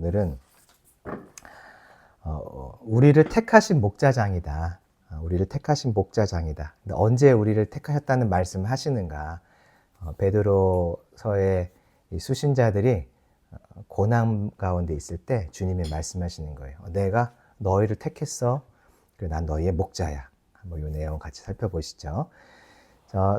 오늘은 우리를 택하신 목자장이다. 우리를 택하신 목자장이다. 근데 언제 우리를 택하셨다는 말씀을 하시는가? 베드로서의 이 수신자들이 고난 가운데 있을 때 주님이 말씀하시는 거예요. 내가 너희를 택했어. 그리고 난 너희의 목자야. 한번 이 내용 같이 살펴보시죠.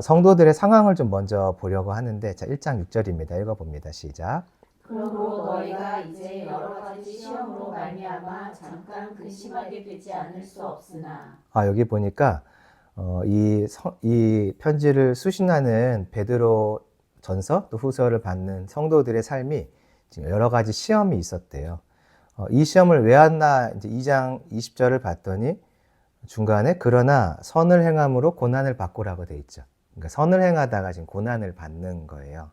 성도들의 상황을 좀 먼저 보려고 하는데, 1장 6절입니다. 읽어봅니다. 시작. 그러므로 너희가 이제 여러 가지 시험으로 말미암아 잠깐 근심하게 되지 않을 수 없으나. 여기 보니까 이 편지를 수신하는 베드로 전서 또 후서를 받는 성도들의 삶이 지금 여러 가지 시험이 있었대요. 이 시험을 왜 왔나 이제 2장 20절을 봤더니 중간에 그러나 선을 행함으로 고난을 받고라고 돼 있죠. 그러니까 선을 행하다가 지금 고난을 받는 거예요.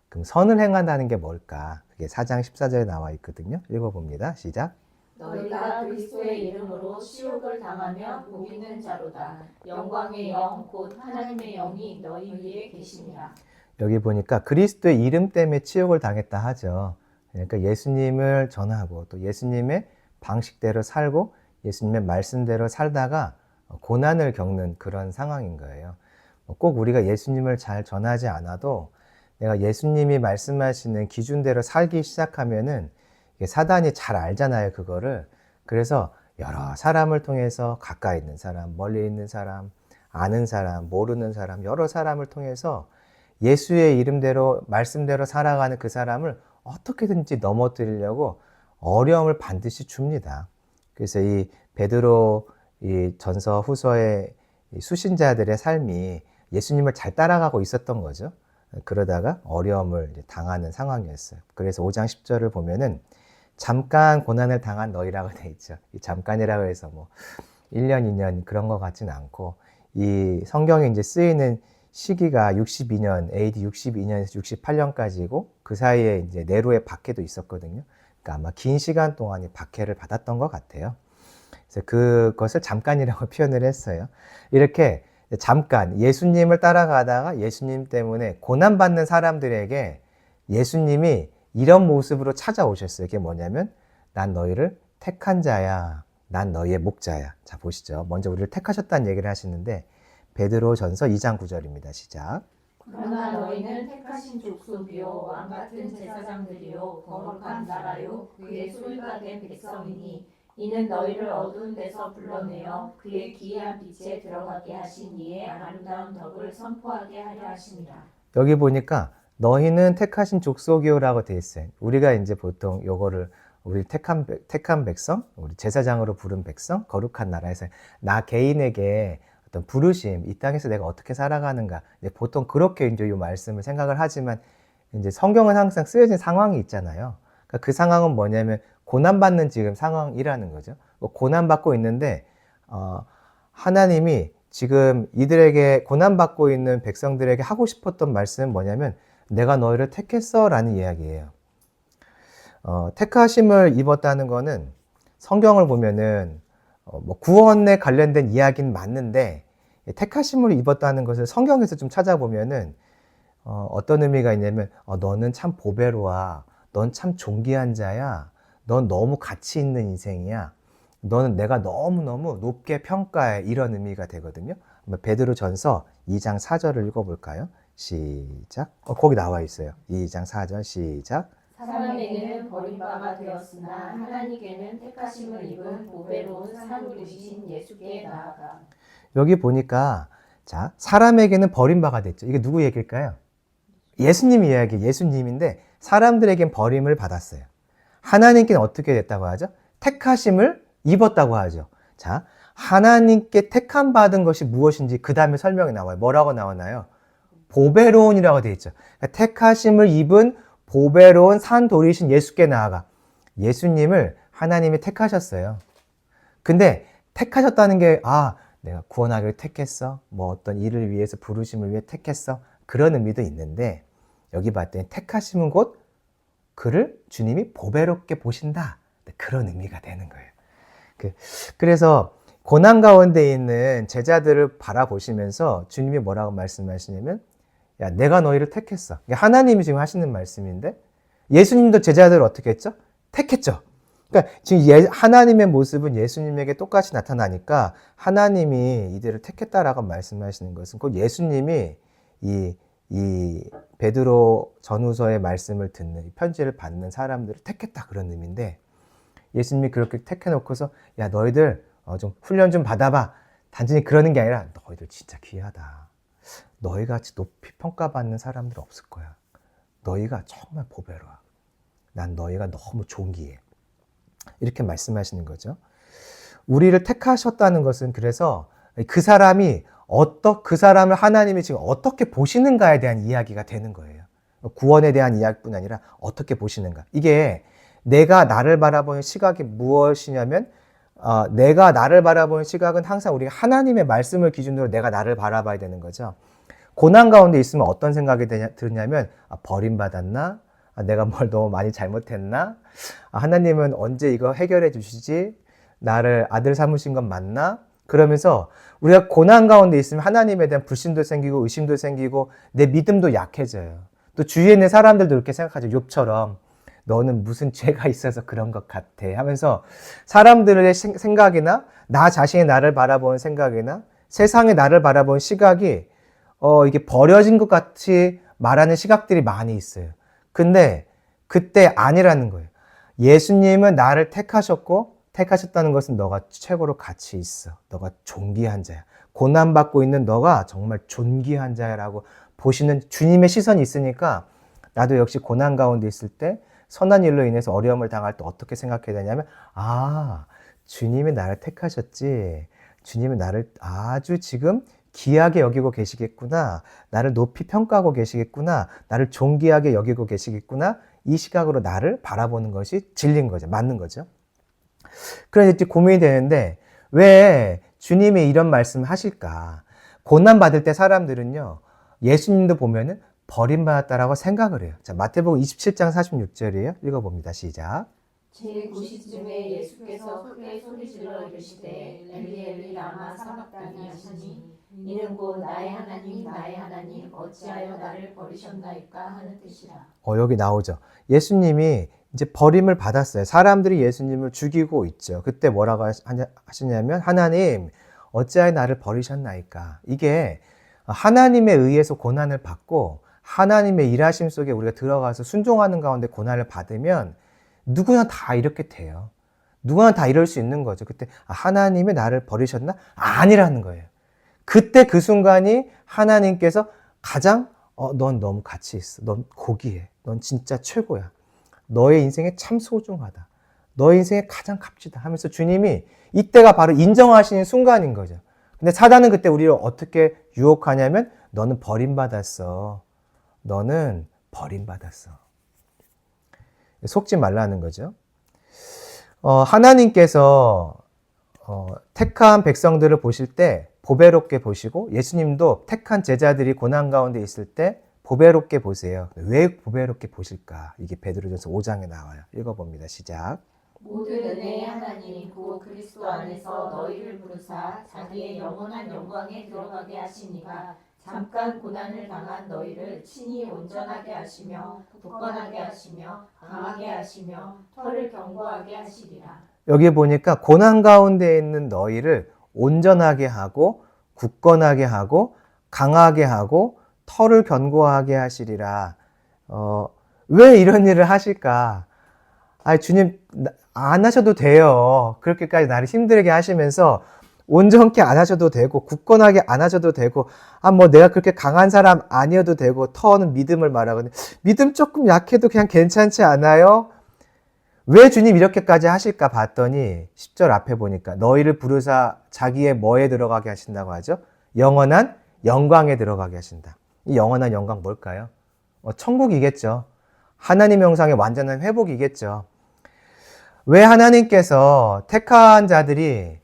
그럼 선을 행한다는 게 뭘까? 그게 4장 14절에 나와 있거든요. 읽어봅니다. 시작. 너희가 그리스도의 이름으로 시욕을 당하며 복 있는 자로다. 영광의 영 곧 하나님의 영이 너희 위에 계시니라. 여기 보니까 그리스도의 이름 때문에 치욕을 당했다 하죠. 그러니까 예수님을 전하고 또 예수님의 방식대로 살고 예수님의 말씀대로 살다가 고난을 겪는 그런 상황인 거예요. 꼭 우리가 예수님을 잘 전하지 않아도 내가 예수님이 말씀하시는 기준대로 살기 시작하면은 사단이 잘 알잖아요, 그거를. 그래서 여러 사람을 통해서 가까이 있는 사람, 멀리 있는 사람, 아는 사람, 모르는 사람, 여러 사람을 통해서 예수의 이름대로, 말씀대로 살아가는 그 사람을 어떻게든지 넘어뜨리려고 어려움을 반드시 줍니다. 그래서 이 베드로 이 전서 후서의 이 수신자들의 삶이 예수님을 잘 따라가고 있었던 거죠. 그러다가 어려움을 당하는 상황이었어요. 그래서 5장 10절을 보면은 잠깐 고난을 당한 너희라고 돼 있죠. 이 잠깐이라고 해서 뭐 1년, 2년 그런 것 같지는 않고 이 성경에 이제 쓰이는 시기가 62년, AD 62년에서 68년까지고 그 사이에 이제 네로의 박해도 있었거든요. 그러니까 아마 긴 시간 동안 박해를 받았던 것 같아요. 그래서 그것을 잠깐이라고 표현을 했어요. 이렇게 잠깐 예수님을 따라가다가 예수님 때문에 고난받는 사람들에게 예수님이 이런 모습으로 찾아오셨어요. 이게 뭐냐면 난 너희를 택한 자야. 난 너희의 목자야. 자, 보시죠. 먼저 우리를 택하셨다는 얘기를 하시는데 베드로 전서 2장 9절입니다. 시작. 그러나 너희는 택하신 족속이요 왕같은 제사장들이요 거룩한 나라요 그의 소유가 된 백성이니 이는 너희를 어두운 데서 불러내어 그의 기이한 빛에 들어가게 하신 이의 아름다운 덕을 선포하게 하려 하심이라. 여기 보니까 너희는 택하신 족속이요라고 돼 있어요. 우리가 이제 보통 요거를 우리 택한 백성, 우리 제사장으로 부른 백성, 거룩한 나라에서 나 개인에게 어떤 부르심, 이 땅에서 내가 어떻게 살아가는가. 보통 그렇게 이제 이 말씀을 생각을 하지만 이제 성경은 항상 쓰여진 상황이 있잖아요. 그러니까 그 상황은 뭐냐면 고난받는 지금 상황이라는 거죠. 고난받고 있는데, 하나님이 지금 이들에게 고난받고 있는 백성들에게 하고 싶었던 말씀은 뭐냐면 내가 너희를 택했어 라는 이야기예요. 택하심을 입었다는 거는 성경을 보면은 뭐 구원에 관련된 이야기는 맞는데 택하심을 입었다는 것을 성경에서 좀 찾아보면은 어떤 의미가 있냐면 너는 참 보배로워. 넌 참 존귀한 자야. 넌 너무 가치 있는 인생이야. 너는 내가 너무너무 높게 평가해. 이런 의미가 되거든요. 베드로 전서 2장 4절을 읽어볼까요? 시작. 거기 나와 있어요. 2장 4절 시작. 사람에게는 버림바가 되었으나 하나님께는 택하심을 입은 보배로운 산우리신 예수께 나아가. 여기 보니까 자, 사람에게는 버림바가 됐죠. 이게 누구 얘기일까요? 예수님 이야기, 예수님인데 사람들에겐 버림을 받았어요. 하나님께는 어떻게 됐다고 하죠? 택하심을 입었다고 하죠. 자, 하나님께 택함 받은 것이 무엇인지 그 다음에 설명이 나와요. 뭐라고 나오나요? 보배로운이라고 되어 있죠. 그러니까 택하심을 입은 보배로운 산돌이신 예수께 나아가. 예수님을 하나님이 택하셨어요. 근데 택하셨다는 게 내가 구원하기를 택했어. 뭐 어떤 일을 위해서 부르심을 위해 택했어. 그런 의미도 있는데 여기 봤더니 택하심은 곧 그를 주님이 보배롭게 보신다. 그런 의미가 되는 거예요. 그래서 고난 가운데 있는 제자들을 바라보시면서 주님이 뭐라고 말씀하시냐면 야, 내가 너희를 택했어. 하나님이 지금 하시는 말씀인데 예수님도 제자들을 어떻게 했죠? 택했죠. 그러니까 지금 하나님의 모습은 예수님에게 똑같이 나타나니까 하나님이 이들을 택했다라고 말씀하시는 것은 곧 예수님이 이 베드로 전후서의 말씀을 듣는 편지를 받는 사람들을 택했다 그런 의미인데 예수님이 그렇게 택해놓고서 야 너희들 좀 훈련 좀 받아봐. 단순히 그러는 게 아니라 너희들 진짜 귀하다. 너희같이 높이 평가받는 사람들 없을 거야. 너희가 정말 보배로워. 난 너희가 너무 존귀해. 이렇게 말씀하시는 거죠. 우리를 택하셨다는 것은 그래서 그 사람을 하나님이 지금 어떻게 보시는가에 대한 이야기가 되는 거예요. 구원에 대한 이야기뿐 아니라 어떻게 보시는가. 이게 내가 나를 바라보는 시각이 무엇이냐면 내가 나를 바라보는 시각은 항상 우리가 하나님의 말씀을 기준으로 내가 나를 바라봐야 되는 거죠. 고난 가운데 있으면 어떤 생각이 드냐면 버림받았나? 내가 뭘 너무 많이 잘못했나? 하나님은 언제 이거 해결해 주시지? 나를 아들 삼으신 건 맞나? 그러면서 우리가 고난 가운데 있으면 하나님에 대한 불신도 생기고 의심도 생기고 내 믿음도 약해져요. 또 주위에 있는 사람들도 그렇게 생각하죠. 욥처럼 너는 무슨 죄가 있어서 그런 것 같아 하면서 사람들의 생각이나 나 자신이 나를 바라보는 생각이나 세상에 나를 바라보는 시각이 이게 버려진 것 같이 말하는 시각들이 많이 있어요. 근데 그때 아니라는 거예요. 예수님은 나를 택하셨다는 것은 너가 최고로 가치 있어. 너가 존귀한 자야. 고난받고 있는 너가 정말 존귀한 자라고 보시는 주님의 시선이 있으니까 나도 역시 고난 가운데 있을 때 선한 일로 인해서 어려움을 당할 때 어떻게 생각해야 되냐면 주님이 나를 택하셨지. 주님이 나를 아주 지금 귀하게 여기고 계시겠구나. 나를 높이 평가하고 계시겠구나. 나를 존귀하게 여기고 계시겠구나. 이 시각으로 나를 바라보는 것이 진리인 거죠. 맞는 거죠. 그래서 이제 고민이 되는데 왜 주님이 이런 말씀을 하실까? 고난받을 때 사람들은요. 예수님도 보면은 버림받았다라고 생각을 해요. 자, 마태복음 27장 46절이에요. 읽어봅니다. 시작. 제9시쯤에 예수께서 크게 소리질러 이르시되 엘리 엘리 라마 사박다니 하시니 이는 곧 나의 하나님 어찌하여 나를 버리셨나이까 하는 뜻이라. 여기 나오죠. 예수님이 이제 버림을 받았어요. 사람들이 예수님을 죽이고 있죠. 그때 뭐라고 하시냐면 하나님 어찌하여 나를 버리셨나이까. 이게 하나님에 의해서 고난을 받고 하나님의 일하심 속에 우리가 들어가서 순종하는 가운데 고난을 받으면 누구나 다 이렇게 돼요. 누구나 다 이럴 수 있는 거죠. 그때 하나님이 나를 버리셨나? 아니라는 거예요. 그때 그 순간이 하나님께서 가장 넌 너무 가치 있어. 넌 고귀해. 넌 진짜 최고야. 너의 인생에 참 소중하다. 너의 인생에 가장 값지다 하면서 주님이 이때가 바로 인정하시는 순간인 거죠. 근데 사단은 그때 우리를 어떻게 유혹하냐면 너는 버림받았어. 너는 버림받았어. 속지 말라는 거죠. 하나님께서 택한 백성들을 보실 때 보배롭게 보시고 예수님도 택한 제자들이 고난 가운데 있을 때 보배롭게 보세요. 왜 보배롭게 보실까? 이게 베드로전서 5장에 나와요. 읽어봅니다. 시작. 모든 은혜의 하나님 곧 그리스도 안에서 너희를 부르사 자기의 영원한 영광에 들어가게 하시니가 잠깐 고난을 당한 너희를 친히 온전하게 하시며 굳건하게 하시며 강하게 하시며 털을 견고하게 하시리라. 여기 보니까 고난 가운데 있는 너희를 온전하게 하고 굳건하게 하고 강하게 하고 털을 견고하게 하시리라. 왜 이런 일을 하실까? 주님 안 하셔도 돼요. 그렇게까지 나를 힘들게 하시면서 온전케 안 하셔도 되고 굳건하게 안 하셔도 되고 내가 그렇게 강한 사람 아니어도 되고 터는 믿음을 말하거든요. 믿음 조금 약해도 그냥 괜찮지 않아요? 왜 주님 이렇게까지 하실까 봤더니 10절 앞에 보니까 너희를 부르사 자기의 뭐에 들어가게 하신다고 하죠? 영원한 영광에 들어가게 하신다. 이 영원한 영광 뭘까요? 천국이겠죠. 하나님 형상의 완전한 회복이겠죠. 왜 하나님께서 택한 자들이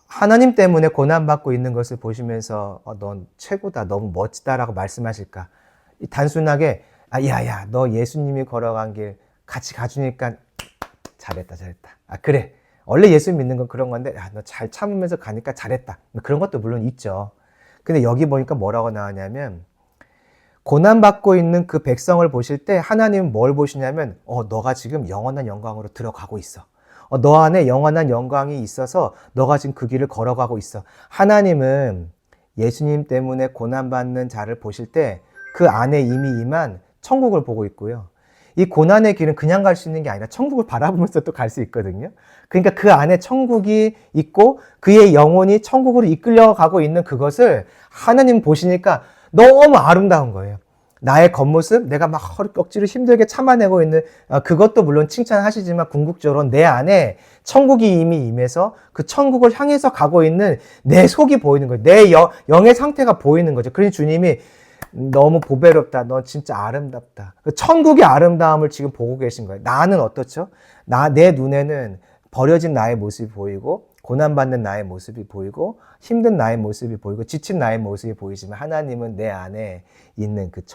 하나님 때문에 고난받고 있는 것을 보시면서 넌 최고다, 너무 멋지다라고 말씀하실까? 단순하게 야야 너 예수님이 걸어간 길 같이 가주니까 잘했다. 그래 원래 예수 믿는 건 그런 건데 너 잘 참으면서 가니까 잘했다. 그런 것도 물론 있죠. 근데 여기 보니까 뭐라고 나왔냐면 고난받고 있는 그 백성을 보실 때 하나님은 뭘 보시냐면 너가 지금 영원한 영광으로 들어가고 있어. 너 안에 영원한 영광이 있어서 너가 지금 그 길을 걸어가고 있어. 하나님은 예수님 때문에 고난받는 자를 보실 때 그 안에 이미 임한 천국을 보고 있고요. 이 고난의 길은 그냥 갈 수 있는 게 아니라 천국을 바라보면서 또 갈 수 있거든요. 그러니까 그 안에 천국이 있고 그의 영혼이 천국으로 이끌려가고 있는 그것을 하나님 보시니까 너무 아름다운 거예요. 나의 겉모습, 내가 막 억지로 힘들게 참아내고 있는 그것도 물론 칭찬하시지만 궁극적으로 내 안에 천국이 이미 임해서 그 천국을 향해서 가고 있는 내 속이 보이는 거예요. 내 영의 상태가 보이는 거죠. 그러니 주님이 너무 보배롭다. 너 진짜 아름답다. 그 천국의 아름다움을 지금 보고 계신 거예요. 나는 어떻죠? 내 눈에는 버려진 나의 모습이 보이고 고난받는 나의 모습이 보이고 힘든 나의 모습이 보이고 지친 나의 모습이 보이지만 하나님은 내 안에 있는 그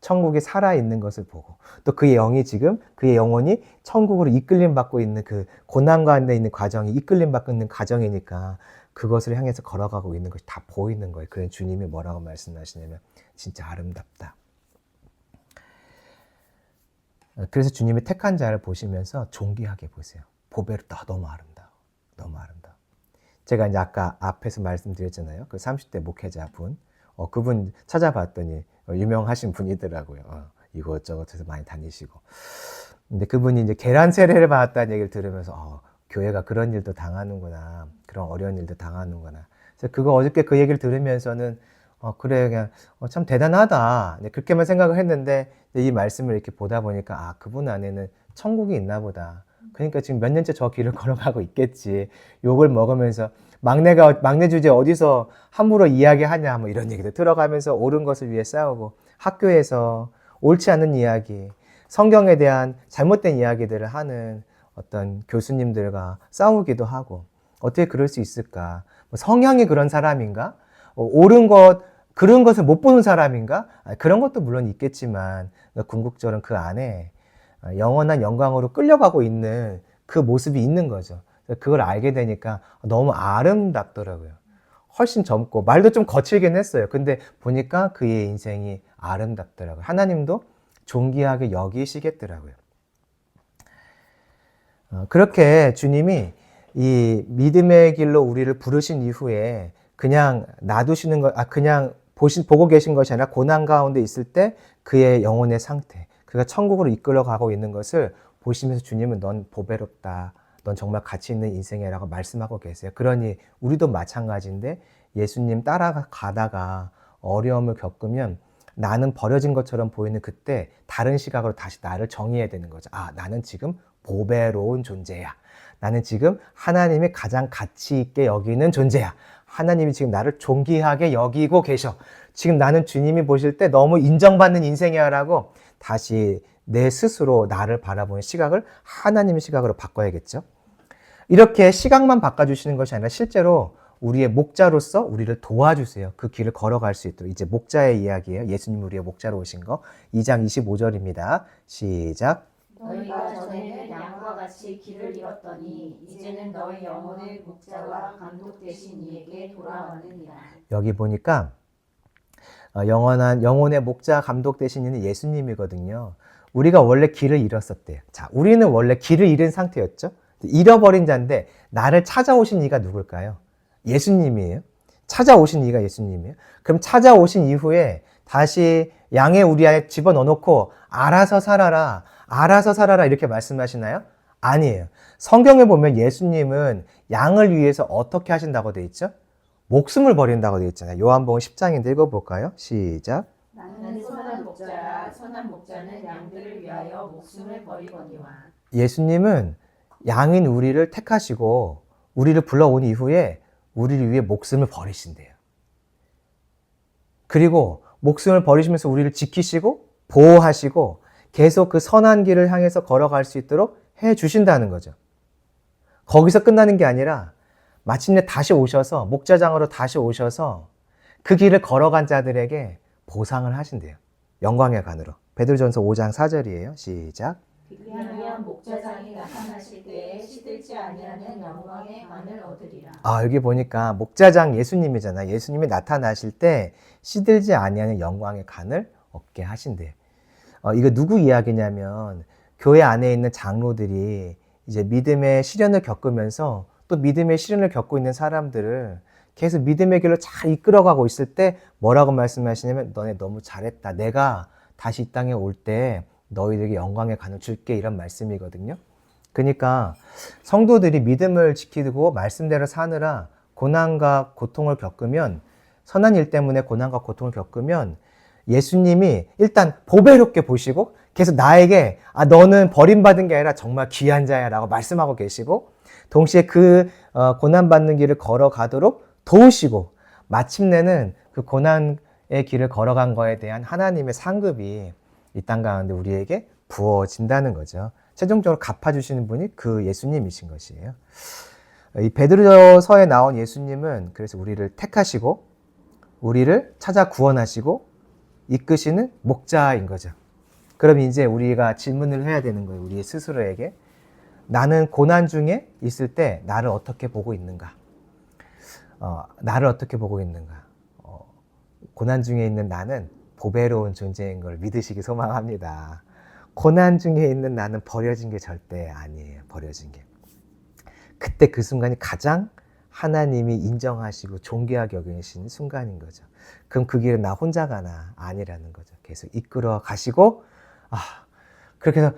천국이 살아있는 것을 보고 또 그의 영이 지금 그의 영혼이 천국으로 이끌림 받고 있는 그 고난 가운데 있는 과정이 이끌림 받고 있는 과정이니까 그것을 향해서 걸어가고 있는 것이 다 보이는 거예요. 그래서 주님이 뭐라고 말씀하시냐면 진짜 아름답다. 그래서 주님이 택한 자를 보시면서 존귀하게 보세요. 보배롭다. 너무 아름다워. 너무 아름다워. 제가 이제 아까 앞에서 말씀드렸잖아요. 그 30대 목회자 분. 그분 찾아봤더니 유명하신 분이더라고요. 이것저것 해서 많이 다니시고. 근데 그분이 이제 계란 세례를 받았다는 얘기를 들으면서 교회가 그런 일도 당하는구나. 그런 어려운 일도 당하는구나. 그래서 어저께 그 얘기를 들으면서는 그래, 그냥, 참 대단하다. 그렇게만 생각을 했는데, 이 말씀을 이렇게 보다 보니까, 그분 안에는 천국이 있나 보다. 그러니까 지금 몇 년째 저 길을 걸어가고 있겠지. 욕을 먹으면서, 막내 주제 어디서 함부로 이야기하냐, 뭐 이런 얘기도 들어가면서 옳은 것을 위해 싸우고, 학교에서 옳지 않은 이야기, 성경에 대한 잘못된 이야기들을 하는 어떤 교수님들과 싸우기도 하고, 어떻게 그럴 수 있을까? 성향이 그런 사람인가? 옳은 그런 것을 못 보는 사람인가? 그런 것도 물론 있겠지만 궁극적으로 그 안에 영원한 영광으로 끌려가고 있는 그 모습이 있는 거죠. 그걸 알게 되니까 너무 아름답더라고요. 훨씬 젊고 말도 좀 거칠긴 했어요. 근데 보니까 그의 인생이 아름답더라고요. 하나님도 존귀하게 여기시겠더라고요. 그렇게 주님이 이 믿음의 길로 우리를 부르신 이후에 그냥 놔두시는 것, 그냥 보고 계신 것이 아니라 고난 가운데 있을 때 그의 영혼의 상태, 그가 천국으로 이끌어가고 있는 것을 보시면서 주님은 넌 보배롭다. 넌 정말 가치 있는 인생이라고 말씀하고 계세요. 그러니 우리도 마찬가지인데 예수님 따라가다가 어려움을 겪으면 나는 버려진 것처럼 보이는 그때 다른 시각으로 다시 나를 정의해야 되는 거죠. 나는 지금 보배로운 존재야. 나는 지금 하나님이 가장 가치 있게 여기는 존재야. 하나님이 지금 나를 존귀하게 여기고 계셔. 지금 나는 주님이 보실 때 너무 인정받는 인생이야 라고 다시 내 스스로 나를 바라보는 시각을 하나님의 시각으로 바꿔야겠죠. 이렇게 시각만 바꿔주시는 것이 아니라 실제로 우리의 목자로서 우리를 도와주세요. 그 길을 걸어갈 수 있도록. 이제 목자의 이야기예요. 예수님 우리의 목자로 오신 거. 2장 25절입니다. 시작. 너희가 전에는 양과 같이 길을 잃었더니 이제는 너희 영혼의 목자와 감독 되신 이에게 돌아왔느니라. 여기 보니까 영혼의 목자 감독 되신 이는 예수님이거든요. 우리가 원래 길을 잃었었대요. 자, 우리는 원래 길을 잃은 상태였죠. 잃어버린 자인데 나를 찾아오신 이가 누굴까요? 예수님이에요. 찾아오신 이가 예수님이에요. 그럼 찾아오신 이후에 다시 양의 우리 안에 집어넣어놓고 알아서 살아라 이렇게 말씀하시나요? 아니에요. 성경에 보면 예수님은 양을 위해서 어떻게 하신다고 되어 있죠? 목숨을 버린다고 되어 있잖아요. 요한복음 10장인데 읽어볼까요? 시작. 나는 선한 목자라 선한 목자는 양들을 위하여 목숨을 버리거니와. 예수님은 양인 우리를 택하시고 우리를 불러온 이후에 우리를 위해 목숨을 버리신대요. 그리고 목숨을 버리시면서 우리를 지키시고 보호하시고 계속 그 선한 길을 향해서 걸어갈 수 있도록 해 주신다는 거죠. 거기서 끝나는 게 아니라 마침내 다시 오셔서 목자장으로 다시 오셔서 그 길을 걸어간 자들에게 보상을 하신대요. 영광의 관으로. 베드로전서 5장 4절이에요. 시작. 왜냐하면 목자장이 나타나실 때에 시들지 아니하는 영광의 관을 얻으리라. 여기 보니까 목자장 예수님이잖아요. 예수님이 나타나실 때 시들지 아니하는 영광의 관을 얻게 하신대요. 이거 누구 이야기냐면 교회 안에 있는 장로들이 이제 믿음의 시련을 겪으면서 또 믿음의 시련을 겪고 있는 사람들을 계속 믿음의 길로 잘 이끌어가고 있을 때 뭐라고 말씀하시냐면 너네 너무 잘했다. 내가 다시 이 땅에 올 때 너희들에게 영광의 관을 줄게 이런 말씀이거든요. 그러니까 성도들이 믿음을 지키고 말씀대로 사느라 고난과 고통을 겪으면 선한 일 때문에 고난과 고통을 겪으면 예수님이 일단 보배롭게 보시고 계속 나에게 너는 버림받은 게 아니라 정말 귀한 자야 라고 말씀하고 계시고 동시에 그 고난받는 길을 걸어가도록 도우시고 마침내는 그 고난의 길을 걸어간 거에 대한 하나님의 상급이 이 땅 가운데 우리에게 부어진다는 거죠. 최종적으로 갚아주시는 분이 그 예수님이신 것이에요. 이 베드로서에 나온 예수님은 그래서 우리를 택하시고 우리를 찾아 구원하시고 이끄시는 목자인 거죠. 그럼 이제 우리가 질문을 해야 되는 거예요. 우리 스스로에게. 나는 고난 중에 있을 때 나를 어떻게 보고 있는가? 나를 어떻게 보고 있는가? 고난 중에 있는 나는 보배로운 존재인 걸 믿으시기 소망합니다. 고난 중에 있는 나는 버려진 게 절대 아니에요. 버려진 게. 그때 그 순간이 가장 하나님이 인정하시고 존귀하게 여기시는 순간인 거죠. 그럼 그 길은 나 혼자 가나? 아니라는 거죠. 계속 이끌어 가시고 그렇게 해서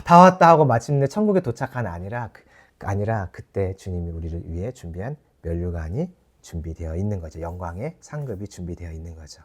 다 왔다 하고 마침내 천국에 도착한 아니라 그때 주님이 우리를 위해 준비한 면류관이 준비되어 있는 거죠. 영광의 상급이 준비되어 있는 거죠.